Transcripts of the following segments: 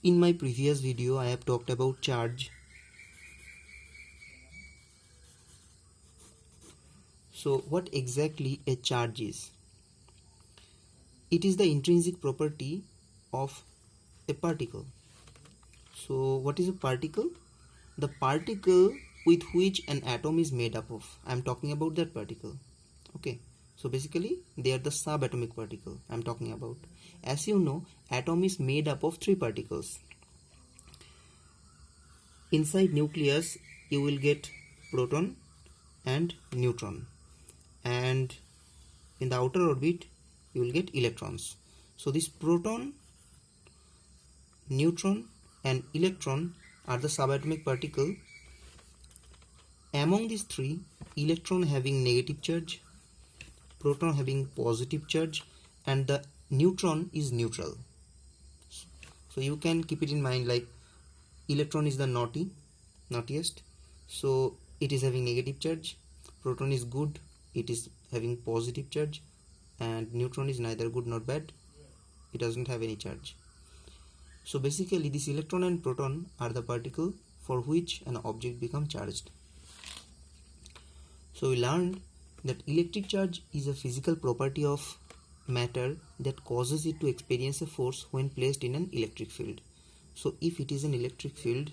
In my previous video, I have talked about charge. So what exactly a charge is? It is the intrinsic property of a particle. So what is a particle? The particle with which an atom is made up of. I am talking about that particle. Okay. So basically they are the subatomic particle I am talking about. As you know, atom is made up of three particles. Inside nucleus you will get proton and neutron, and in the outer orbit you will get electrons. So this proton, neutron and electron are the subatomic particle. Among these three, electron having negative charge, proton having positive charge, and the neutron is neutral. So you can keep it in mind, like electron is the naughtiest, so it is having negative charge. Proton is good, it is having positive charge, and neutron is neither good nor bad, it doesn't have any charge. So basically this electron and proton are the particle for which an object becomes charged. So we learned that electric charge is a physical property of matter that causes it to experience a force when placed in an electric field. So if it is an electric field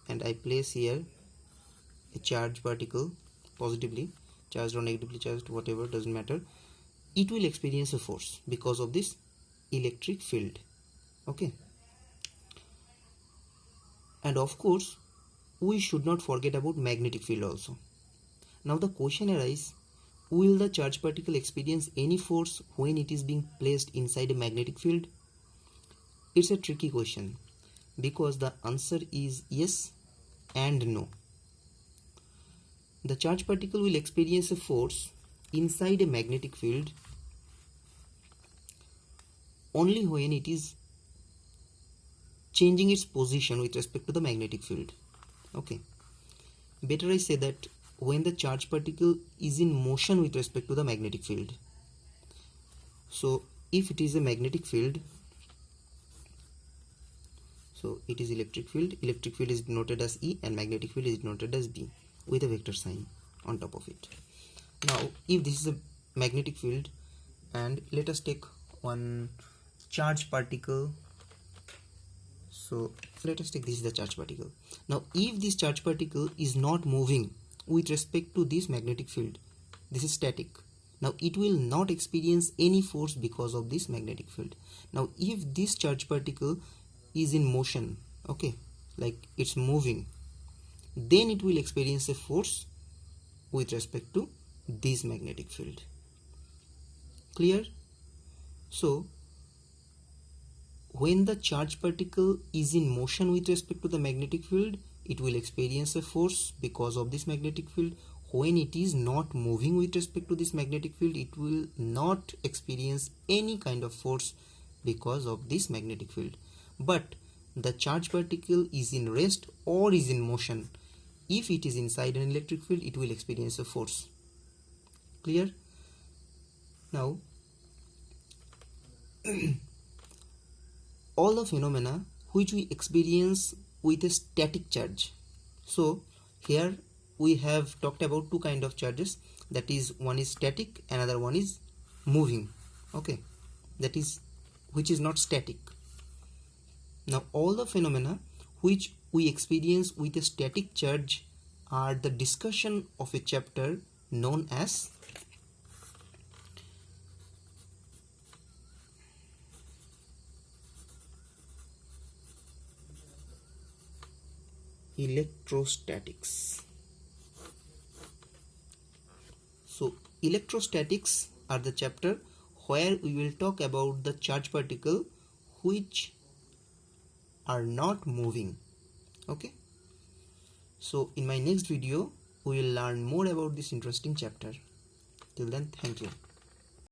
and I place here a charged particle, positively charged or negatively charged, whatever, doesn't matter, it will experience a force because of this electric field. Okay. And of course we should not forget about magnetic field also. Now the question arises, will the charged particle experience any force when it is being placed inside a magnetic field? It's a tricky question because the answer is yes and no. The charged particle will experience a force inside a magnetic field only when it is changing its position with respect to the magnetic field. Okay, better I say that when the charged particle is in motion with respect to the magnetic field. So if it is a magnetic field, so it is electric field is denoted as E and magnetic field is denoted as B with a vector sign on top of it. Now if this is a magnetic field and let us take one charged particle, so let us take this is the charged particle. Now if this charged particle is not moving with respect to this magnetic field, this is static, now it will not experience any force because of this magnetic field. Now if this charged particle is in motion, okay, like it's moving, then it will experience a force with respect to this magnetic field. Clear? So when the charged particle is in motion with respect to the magnetic field, it will experience a force because of this magnetic field. When it is not moving with respect to this magnetic field, it will not experience any kind of force because of this magnetic field. But the charged particle is in rest or is in motion. If it is inside an electric field, it will experience a force. Clear? Now all the phenomena which we experience with a static charge. So here we have talked about two kind of charges, that is one is static, another one is moving. Okay, that is which is not static. Now all the phenomena which we experience with a static charge are the discussion of a chapter known as electrostatics. So electrostatics are the chapter where we will talk about the charged particle which are not moving. Okay, so in my next video we will learn more about this interesting chapter. Till then, thank you.